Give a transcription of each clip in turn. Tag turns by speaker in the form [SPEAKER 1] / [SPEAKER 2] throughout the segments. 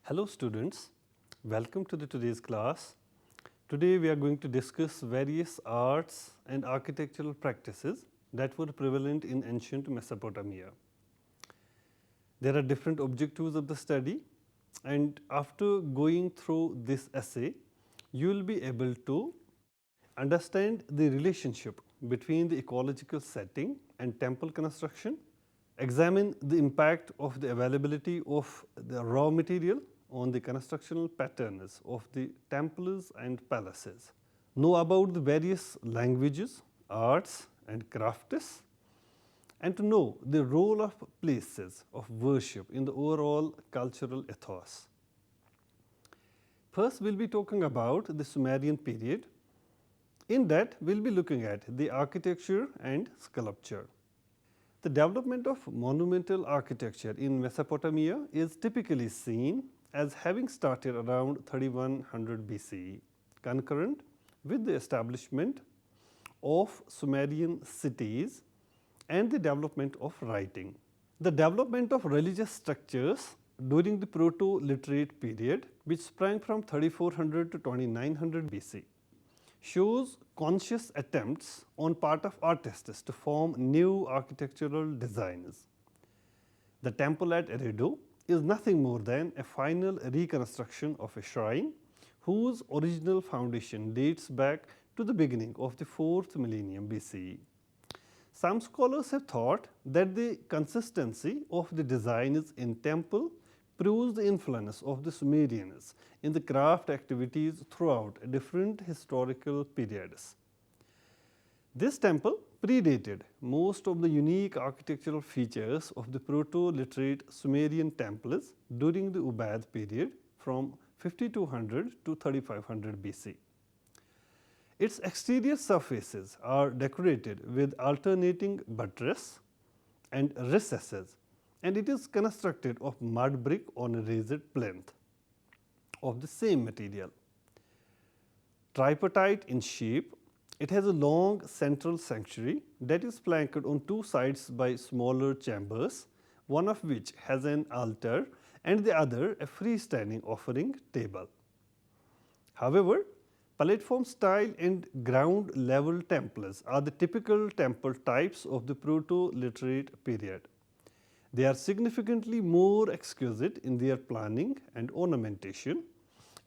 [SPEAKER 1] Hello students, welcome to today's class. Today we are going to discuss various arts and architectural practices that were prevalent in ancient Mesopotamia. There are different objectives of the study, and after going through this essay, you will be able to understand the relationship between the ecological setting and temple construction, examine the impact of the availability of the raw material on the constructional patterns of the temples and palaces, know about the various languages, arts and crafts, and to know the role of places of worship in the overall cultural ethos. First, we will be talking about the Sumerian period. In that, we will be looking at the architecture and sculpture. The development of monumental architecture in Mesopotamia is typically seen as having started around 3100 BCE, concurrent with the establishment of Sumerian cities and the development of writing. The development of religious structures during the Proto-Literate period, which sprang from 3400 to 2900 BC, shows conscious attempts on part of artists to form new architectural designs. The temple at Eridu is nothing more than a final reconstruction of a shrine whose original foundation dates back to the beginning of the 4th millennium BCE. Some scholars have thought that the consistency of the designs in temple proves the influence of the Sumerians in the craft activities throughout different historical periods. This temple predated most of the unique architectural features of the Proto-Literate Sumerian temples during the Ubaid period from 5200 to 3500 BC. Its exterior surfaces are decorated with alternating buttress and recesses, and it is constructed of mud brick on a raised plinth of the same material. Tripartite in shape, it has a long central sanctuary that is flanked on two sides by smaller chambers, one of which has an altar and the other a freestanding offering table. However, platform style and ground level temples are the typical temple types of the Proto-Literate period. They are significantly more exquisite in their planning and ornamentation.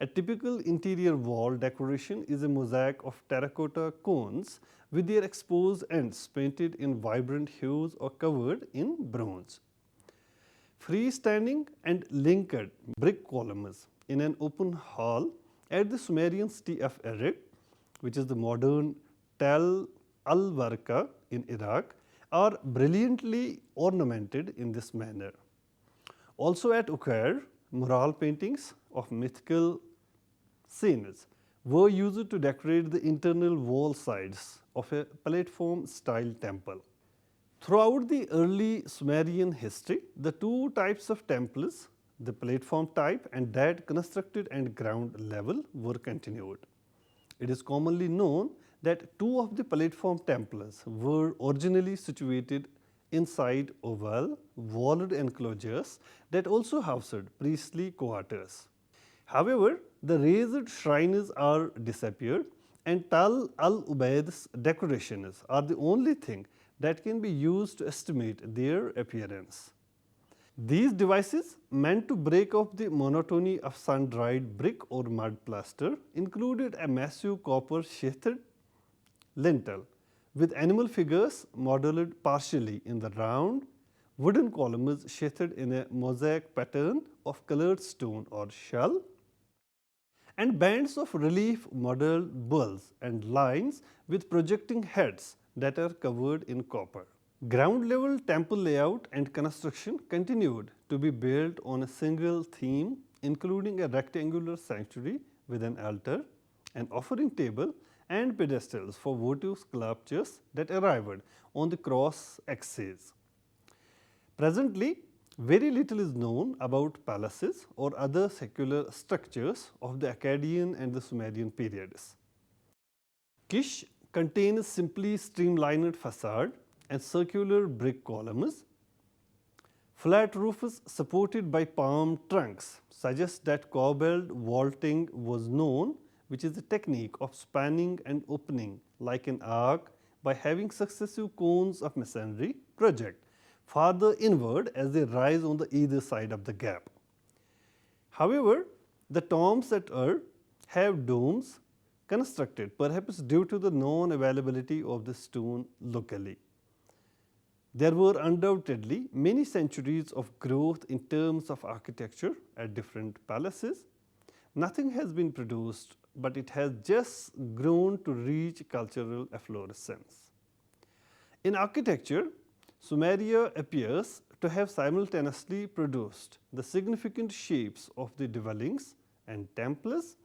[SPEAKER 1] A typical interior wall decoration is a mosaic of terracotta cones with their exposed ends painted in vibrant hues or covered in bronze. Freestanding and linked brick columns in an open hall at the Sumerian city of Erech, which is the modern Tel al-Warqa in Iraq, are brilliantly ornamented in this manner. Also at Uqair, mural paintings of mythical scenes were used to decorate the internal wall sides of a platform style temple. Throughout the early Sumerian history, the two types of temples, the platform type and that constructed at ground level, were continued. It is commonly known that two of the platform temples were originally situated inside oval, walled enclosures that also housed priestly quarters. However, the raised shrines are disappeared and Tal al-Ubaid's decorations are the only thing that can be used to estimate their appearance. These devices, meant to break up the monotony of sun-dried brick or mud plaster, included a massive copper sheathed lintel with animal figures modelled partially in the round, wooden columns sheathed in a mosaic pattern of coloured stone or shell, and bands of relief modelled bulls and lions with projecting heads that are covered in copper. Ground level temple layout and construction continued to be built on a single theme, including a rectangular sanctuary with an altar, an offering table and pedestals for votive sculptures that arrived on the cross axes. Presently, very little is known about palaces or other secular structures of the Akkadian and the Sumerian periods. Kish contains simply streamlined facade and circular brick columns. Flat roofs supported by palm trunks suggest that cobbled vaulting was known, which is a technique of spanning and opening like an arc by having successive cones of masonry project farther inward as they rise on the either side of the gap. However, the tombs at Ur have domes constructed, perhaps due to the non-availability of the stone locally. There were undoubtedly many centuries of growth in terms of architecture at different palaces. Nothing has been produced, but it has just grown to reach cultural efflorescence. In architecture, Sumeria appears to have simultaneously produced the significant shapes of the dwellings and temples,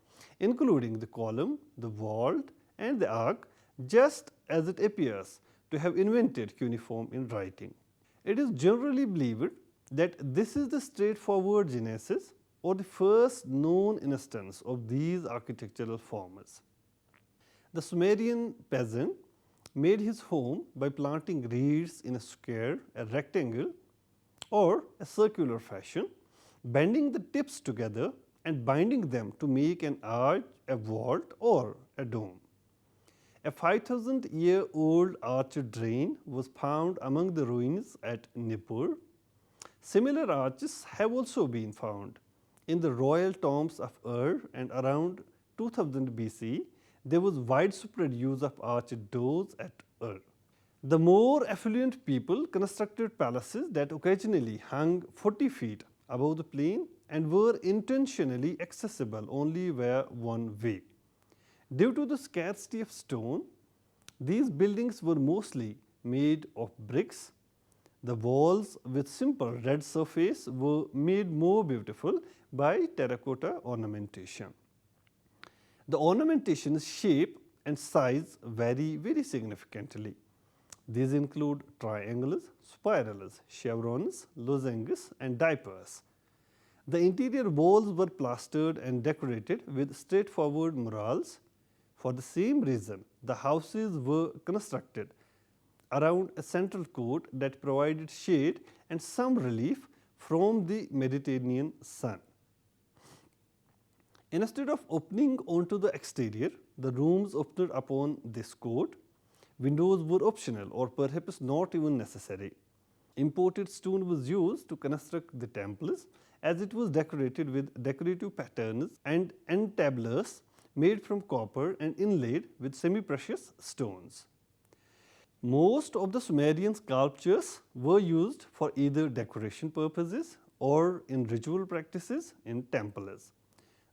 [SPEAKER 1] including the column, the vault, and the arc, just as it appears to have invented cuneiform in writing. It is generally believed that this is the straightforward genesis or the first known instance of these architectural forms. The Sumerian peasant made his home by planting reeds in a square, a rectangle, or a circular fashion, bending the tips together and binding them to make an arch, a vault, or a dome. A 5,000-year-old arched drain was found among the ruins at Nippur. Similar arches have also been found in the royal tombs of Ur, and around 2000 BC, there was widespread use of arched doors at Ur. The more affluent people constructed palaces that occasionally hung 40 feet above the plain and were intentionally accessible only via one way. Due to the scarcity of stone, these buildings were mostly made of bricks. The walls with simple red surface were made more beautiful by terracotta ornamentation. The ornamentation's shape and size vary very significantly. These include triangles, spirals, chevrons, lozenges, and diapers. The interior walls were plastered and decorated with straightforward murals. For the same reason, the houses were constructed around a central court that provided shade and some relief from the Mediterranean sun. Instead of opening onto the exterior, the rooms opened upon this court. Windows were optional or perhaps not even necessary. Imported stone was used to construct the temples, as it was decorated with decorative patterns and entablers made from copper and inlaid with semi-precious stones. Most of the Sumerian sculptures were used for either decoration purposes or in ritual practices in temples.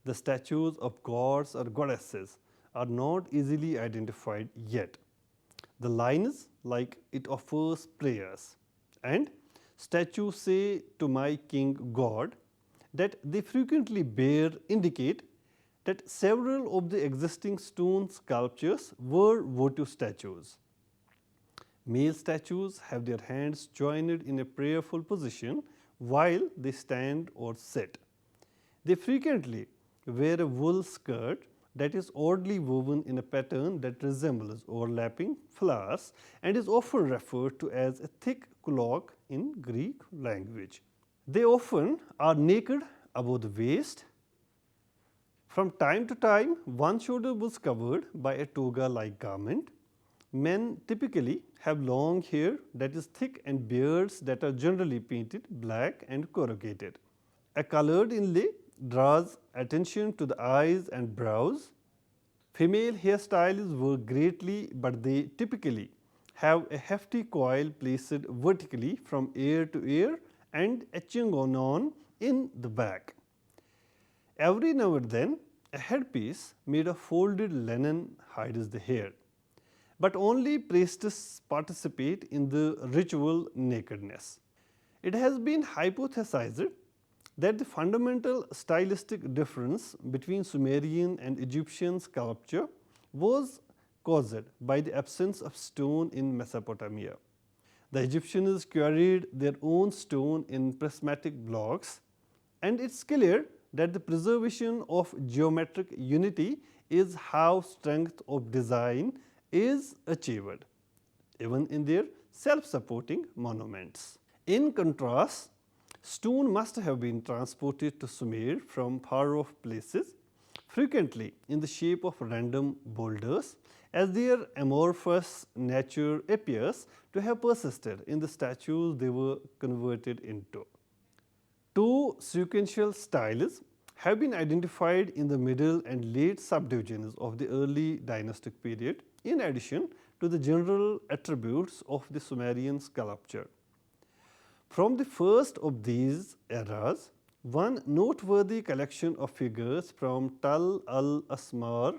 [SPEAKER 1] The statues of gods or goddesses are not easily identified yet. The lines like it offers prayers and statues say to my king God that they frequently bear indicate that several of the existing stone sculptures were votive statues. Male statues have their hands joined in a prayerful position while they stand or sit. They frequently wear a wool skirt that is oddly woven in a pattern that resembles overlapping flowers and is often referred to as a thick cloak in Greek language. They often are naked above the waist. From time to time, one shoulder was covered by a toga-like garment. Men typically have long hair that is thick and beards that are generally painted black and corrugated. A colored inlay draws attention to the eyes and brows. Female hairstyles vary greatly, but they typically have a hefty coil placed vertically from ear to ear and a chingon in the back. Every now and then, a headpiece made of folded linen hides the hair, but only priestesses participate in the ritual nakedness. It has been hypothesized that the fundamental stylistic difference between Sumerian and Egyptian sculpture was caused by the absence of stone in Mesopotamia. The Egyptians quarried their own stone in prismatic blocks, and it's clear that the preservation of geometric unity is how strength of design is achieved, even in their self-supporting monuments. In contrast, Stone must have been transported to Sumer from far off places, frequently in the shape of random boulders, as their amorphous nature appears to have persisted in the statues they were converted into. Two sequential styles have been identified in the middle and late subdivisions of the early dynastic period, in addition to the general attributes of the Sumerian sculpture. From the first of these eras, one noteworthy collection of figures from Tal al-Asmar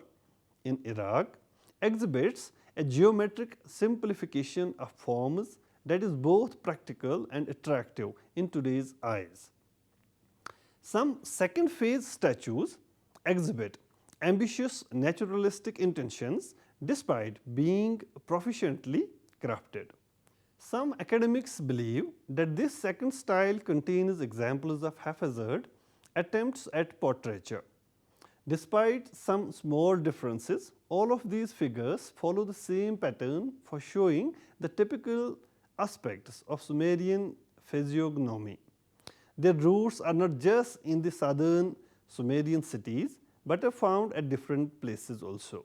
[SPEAKER 1] in Iraq exhibits a geometric simplification of forms that is both practical and attractive in today's eyes. Some second phase statues exhibit ambitious naturalistic intentions despite being proficiently crafted. Some academics believe that this second style contains examples of haphazard attempts at portraiture. Despite some small differences, all of these figures follow the same pattern for showing the typical aspects of Sumerian physiognomy. Their roots are not just in the southern Sumerian cities, but are found at different places also.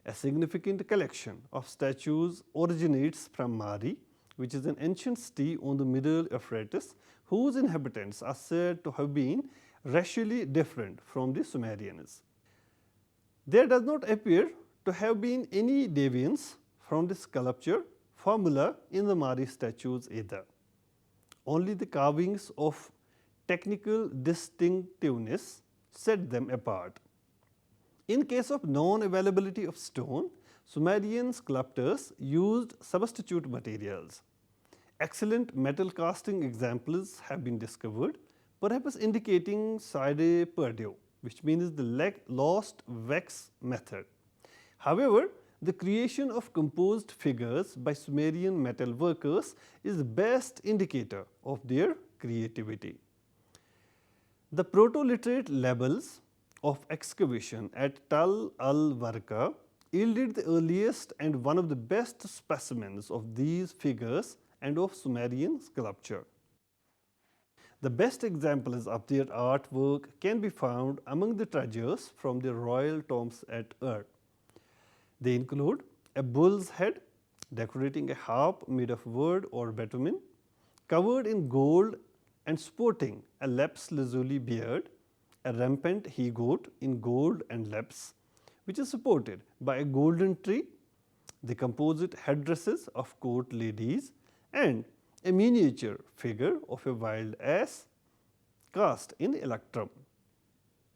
[SPEAKER 1] A significant collection of statues originates from Mari, which is an ancient city on the Middle Euphrates, whose inhabitants are said to have been racially different from the Sumerians. There does not appear to have been any deviance from the sculpture formula in the Mari statues either. Only the carvings of technical distinctiveness set them apart. In case of non-availability of stone, Sumerian sculptors used substitute materials. Excellent metal casting examples have been discovered, perhaps indicating Side Perdue, which means the lost wax method. However, the creation of composed figures by Sumerian metal workers is the best indicator of their creativity. The proto-literate levels of excavation at Tal al-Warqa yielded the earliest and one of the best specimens of these figures and of Sumerian sculpture. The best examples of their artwork can be found among the treasures from the royal tombs at Ur. They include a bull's head decorating a harp made of wood or bitumen, covered in gold and sporting a lapis lazuli beard, a rampant he-goat in gold and lapis, which is supported by a golden tree, the composite headdresses of court ladies, and a miniature figure of a wild ass cast in electrum.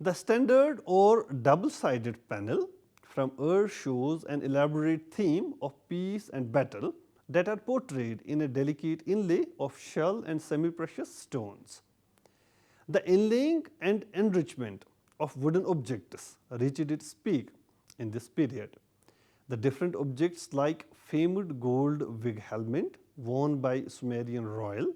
[SPEAKER 1] The standard or double-sided panel from Ur shows an elaborate theme of peace and battle that are portrayed in a delicate inlay of shell and semi-precious stones. The inlaying and enrichment of wooden objects reached its peak in this period. The different objects like famed gold wig helmet worn by Sumerian royal,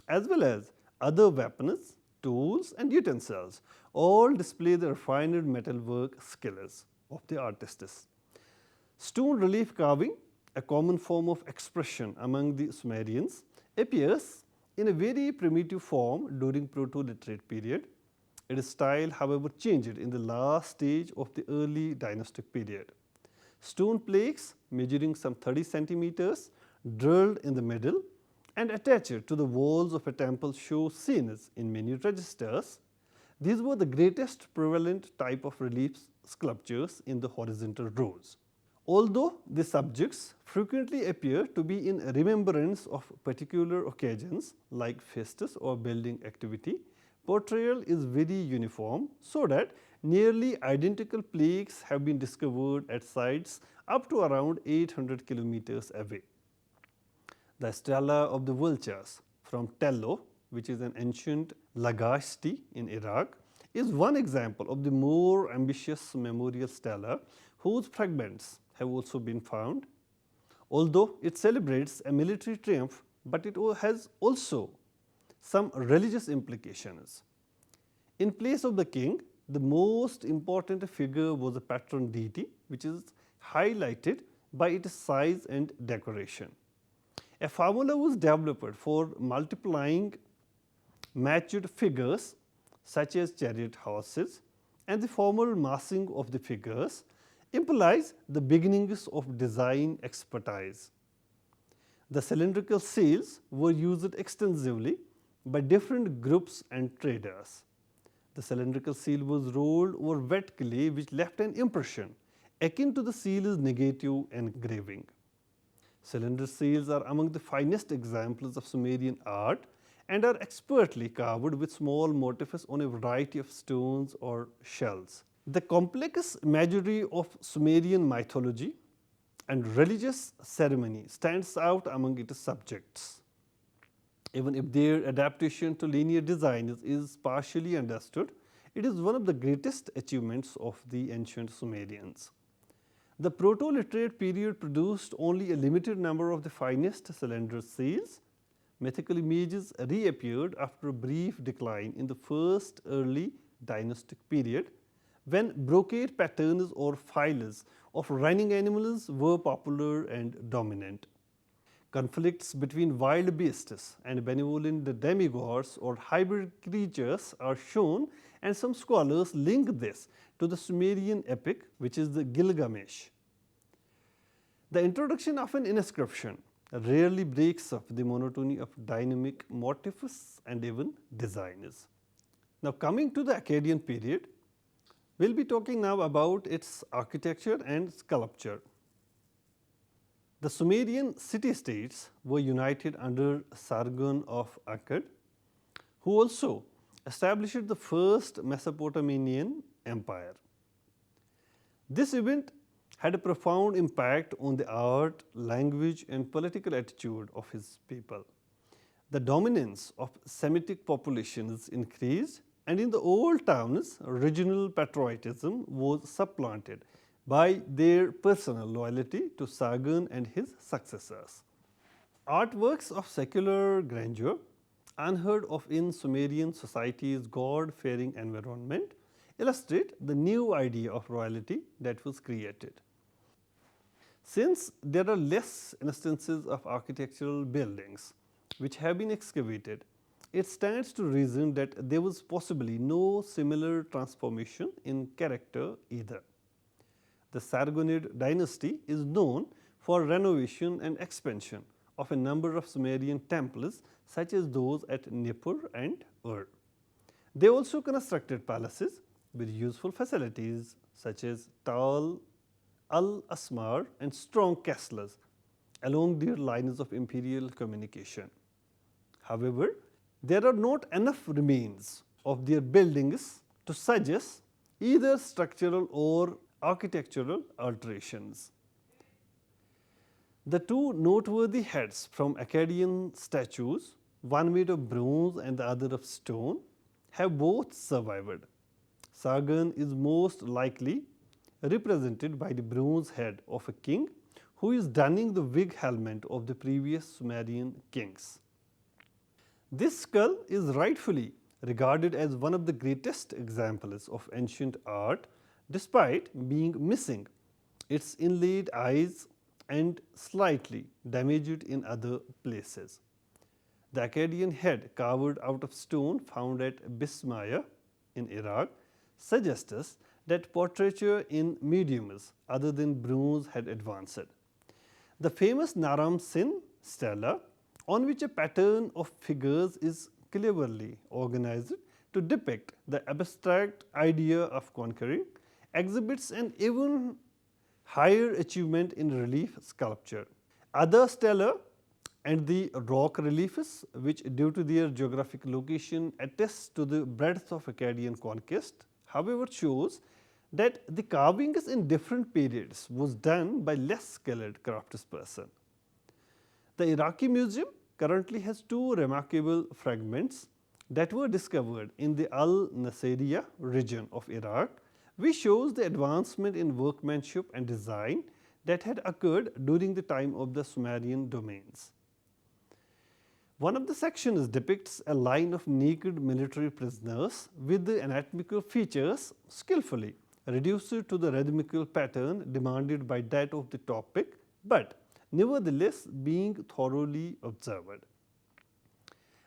[SPEAKER 1] as well as other weapons, tools and utensils all display the refined metalwork skills of the artists. Stone relief carving, a common form of expression among the Sumerians, appears in a very primitive form during Proto-Literate period. Its style, however, changed in the last stage of the early dynastic period. Stone plaques measuring some 30 centimeters, drilled in the middle and attached to the walls of a temple show scenes in many registers. These were the greatest prevalent type of relief sculptures in the horizontal rows. Although the subjects frequently appear to be in remembrance of particular occasions like festus or building activity, portrayal is very uniform, so that nearly identical plaques have been discovered at sites up to around 800 kilometers away. The Stela of the Vultures from Tello, which is an ancient Lagash city in Iraq, is one example of the more ambitious memorial stela whose fragments have also been found. Although it celebrates a military triumph, but it has also some religious implications. In place of the king, the most important figure was a patron deity, which is highlighted by its size and decoration. A formula was developed for multiplying matched figures such as chariot horses, and the formal massing of the figures implies the beginnings of design expertise. The cylindrical seals were used extensively by different groups and traders. The cylindrical seal was rolled over wet clay which left an impression akin to the seal's negative engraving. Cylinder seals are among the finest examples of Sumerian art and are expertly carved with small motifs on a variety of stones or shells. The complex imagery of Sumerian mythology and religious ceremony stands out among its subjects. Even if their adaptation to linear design is partially understood, it is one of the greatest achievements of the ancient Sumerians. The Proto-Literate period produced only a limited number of the finest cylinder seals. Mythical images reappeared after a brief decline in the first early dynastic period, when brocade patterns or files of running animals were popular and dominant. Conflicts between wild beasts and benevolent demigods or hybrid creatures are shown, and some scholars link this to the Sumerian epic, which is the Gilgamesh. The introduction of an inscription rarely breaks up the monotony of dynamic motifs and even designs. Now, coming to the Akkadian period, we will be talking now about its architecture and sculpture. The Sumerian city-states were united under Sargon of Akkad, who also established the first Mesopotamian empire. This event had a profound impact on the art, language, and political attitude of his people. The dominance of Semitic populations increased, and in the old towns, regional patriotism was supplanted by their personal loyalty to Sargon and his successors. Artworks of secular grandeur, unheard of in Sumerian society's God-fearing environment, illustrate the new idea of royalty that was created. Since there are less instances of architectural buildings which have been excavated, it stands to reason that there was possibly no similar transformation in character either. The Sargonid dynasty is known for renovation and expansion of a number of Sumerian temples such as those at Nippur and Ur. They also constructed palaces with useful facilities such as Tal al-Asmar and strong castles along their lines of imperial communication. However, there are not enough remains of their buildings to suggest either structural or architectural alterations. The two noteworthy heads from Akkadian statues, one made of bronze and the other of stone, have both survived. Sargon is most likely represented by the bronze head of a king who is donning the wig helmet of the previous Sumerian kings. This skull is rightfully regarded as one of the greatest examples of ancient art, despite being missing its inlaid eyes and slightly damaged in other places. The Akkadian head carved out of stone found at Bismaya in Iraq suggests that portraiture in mediums other than bronze had advanced. The famous Naram Sin stela, on which a pattern of figures is cleverly organized to depict the abstract idea of conquering, exhibits an even higher achievement in relief sculpture. Other stelae and the rock reliefs, which due to their geographic location attest to the breadth of Akkadian conquest, however, shows that the carvings in different periods was done by less skilled craftsperson. The Iraqi Museum currently has two remarkable fragments that were discovered in the Al-Nasiriyah region of Iraq, which shows the advancement in workmanship and design that had occurred during the time of the Sumerian domains. One of the sections depicts a line of naked military prisoners with the anatomical features skillfully reduced to the rhythmical pattern demanded by that of the topic, but nevertheless being thoroughly observed.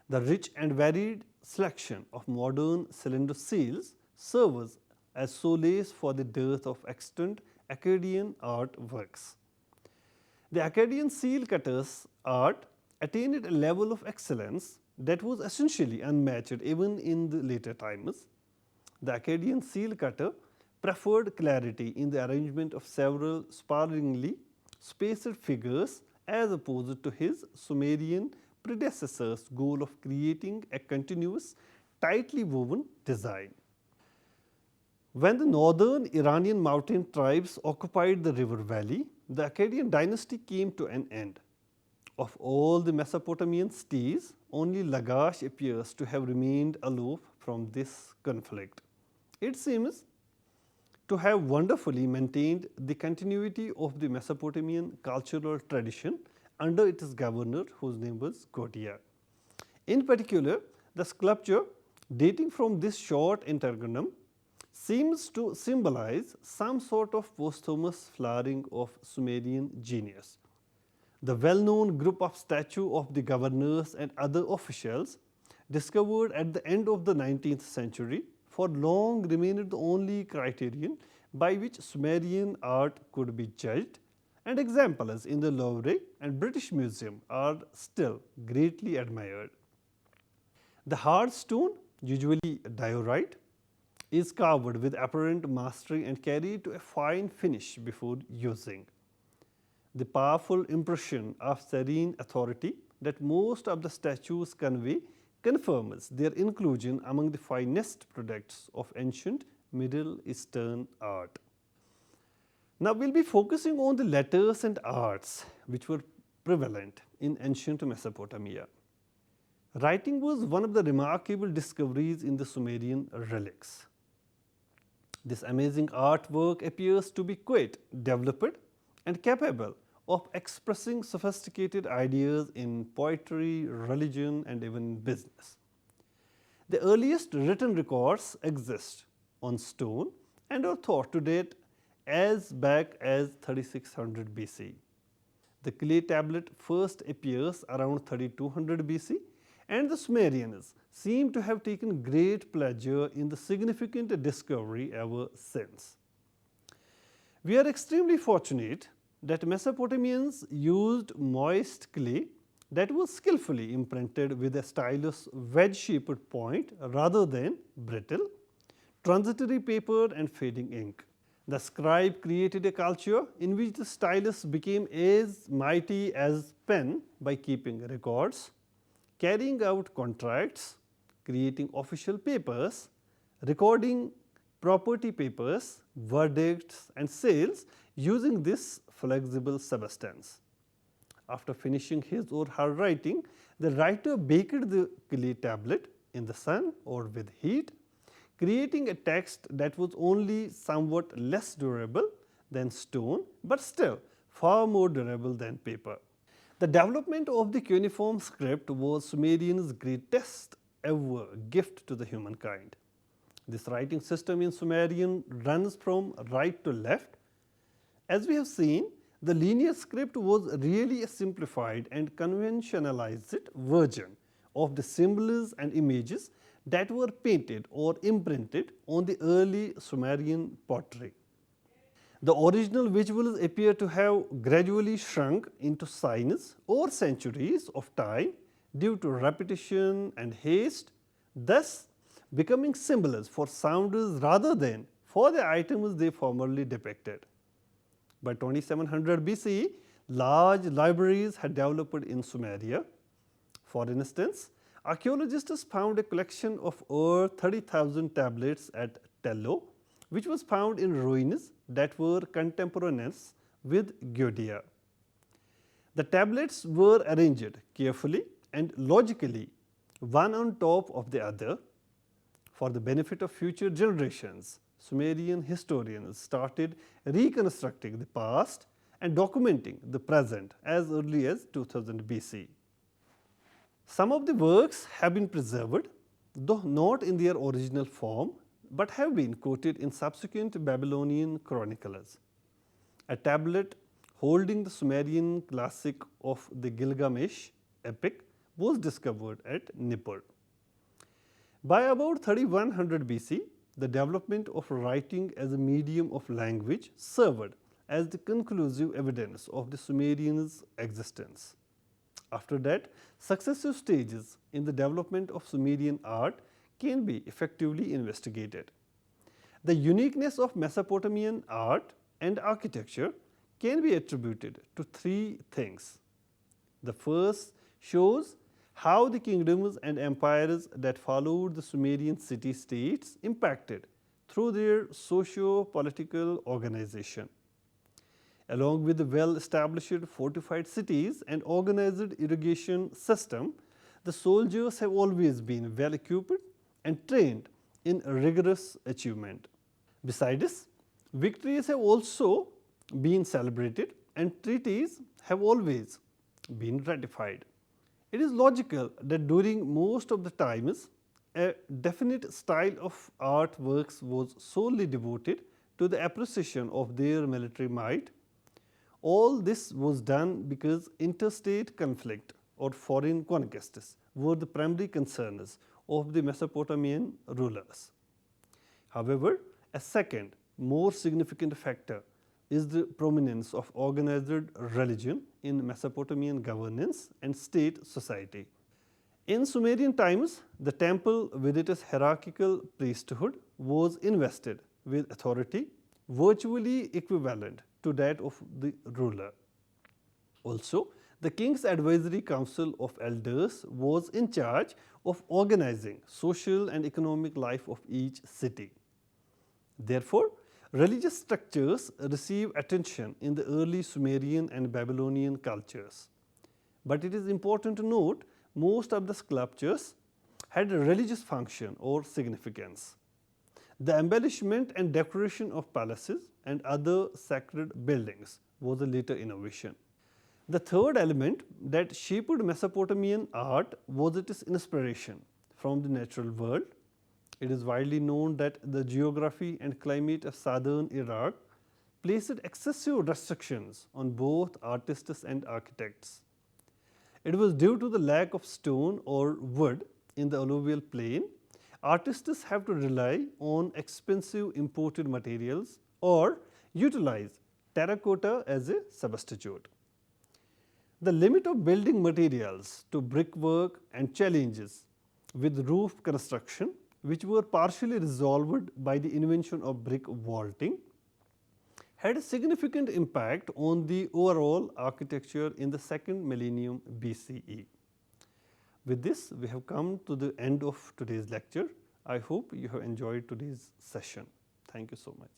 [SPEAKER 1] The rich and varied selection of modern cylinder seals serves as solace for the dearth of extant Akkadian artworks. The Akkadian seal cutters' art attained a level of excellence that was essentially unmatched even in the later times. The Akkadian seal cutter preferred clarity in the arrangement of several sparingly spaced figures as opposed to his Sumerian predecessor's goal of creating a continuous, tightly woven design. When the northern Iranian mountain tribes occupied the river valley, the Akkadian dynasty came to an end. Of all the Mesopotamian cities, only Lagash appears to have remained aloof from this conflict. It seems to have wonderfully maintained the continuity of the Mesopotamian cultural tradition under its governor, whose name was Gaudia. In particular, the sculpture dating from this short interregnum seems to symbolize some sort of posthumous flowering of Sumerian genius. The well-known group of statues of the governors and other officials discovered at the end of the 19th century for long remained the only criterion by which Sumerian art could be judged, and exemplars in the Louvre and British Museum are still greatly admired. The hard stone, usually diorite, is carved with apparent mastery and carried to a fine finish before using. The powerful impression of serene authority that most of the statues convey confirms their inclusion among the finest products of ancient Middle Eastern art. Now, we will be focusing on the letters and arts which were prevalent in ancient Mesopotamia. Writing was one of the remarkable discoveries in the Sumerian relics. This amazing artwork appears to be quite developed and capable of expressing sophisticated ideas in poetry, religion, and even business. The earliest written records exist on stone and are thought to date as back as 3600 BC. The clay tablet first appears around 3200 BC, and the Sumerians seem to have taken great pleasure in the significant discovery ever since. We are extremely fortunate that Mesopotamians used moist clay that was skillfully imprinted with a stylus wedge-shaped point rather than brittle, transitory paper and fading ink. The scribe created a culture in which the stylus became as mighty as pen by keeping records, carrying out contracts, creating official papers, recording property papers, verdicts and sales using this flexible substance. After finishing his or her writing, the writer baked the clay tablet in the sun or with heat, creating a text that was only somewhat less durable than stone, but still far more durable than paper. The development of the cuneiform script was Sumerians' greatest ever gift to the humankind. This writing system in Sumerian runs from right to left. As we have seen, the linear script was really a simplified and conventionalized version of the symbols and images that were painted or imprinted on the early Sumerian pottery. The original visuals appear to have gradually shrunk into signs over centuries of time due to repetition and haste, thus becoming symbols for sounds rather than for the items they formerly depicted. By 2700 BCE, large libraries had developed in Sumeria. For instance, archaeologists found a collection of over 30,000 tablets at Tello, which was found in ruins that were contemporaneous with Gaudia. The tablets were arranged carefully and logically, one on top of the other. For the benefit of future generations, Sumerian historians started reconstructing the past and documenting the present as early as 2000 BC. Some of the works have been preserved, though not in their original form, but have been quoted in subsequent Babylonian chronicles. A tablet holding the Sumerian classic of the Gilgamesh epic was discovered at Nippur. By about 3100 BC, the development of writing as a medium of language served as the conclusive evidence of the Sumerians' existence. After that, successive stages in the development of Sumerian art can be effectively investigated. The uniqueness of Mesopotamian art and architecture can be attributed to three things. The first shows how the kingdoms and empires that followed the Sumerian city states impacted through their socio political organization. Along with the well established fortified cities and organized irrigation system, the soldiers have always been well equipped and trained in rigorous achievement. Besides, victories have also been celebrated and treaties have always been ratified. It is logical that during most of the times, a definite style of artworks was solely devoted to the appreciation of their military might. All this was done because interstate conflict or foreign conquests were the primary concerns of the Mesopotamian rulers. However, a second, more significant factor is the prominence of organized religion in Mesopotamian governance and state society. In Sumerian times, the temple with its hierarchical priesthood was invested with authority virtually equivalent to that of the ruler. Also, the king's advisory council of elders was in charge of organizing social and economic life of each city. Therefore, religious structures receive attention in the early Sumerian and Babylonian cultures. But it is important to note most of the sculptures had a religious function or significance. The embellishment and decoration of palaces and other sacred buildings was a later innovation. The third element that shaped Mesopotamian art was its inspiration from the natural world. It is widely known that the geography and climate of southern Iraq placed excessive restrictions on both artists and architects. It was due to the lack of stone or wood in the alluvial plain. Artists have to rely on expensive imported materials or utilize terracotta as a substitute. The limit of building materials to brickwork and challenges with roof construction, which were partially resolved by the invention of brick vaulting, had a significant impact on the overall architecture in the second millennium BCE. With this, we have come to the end of today's lecture. I hope you have enjoyed today's session. Thank you so much.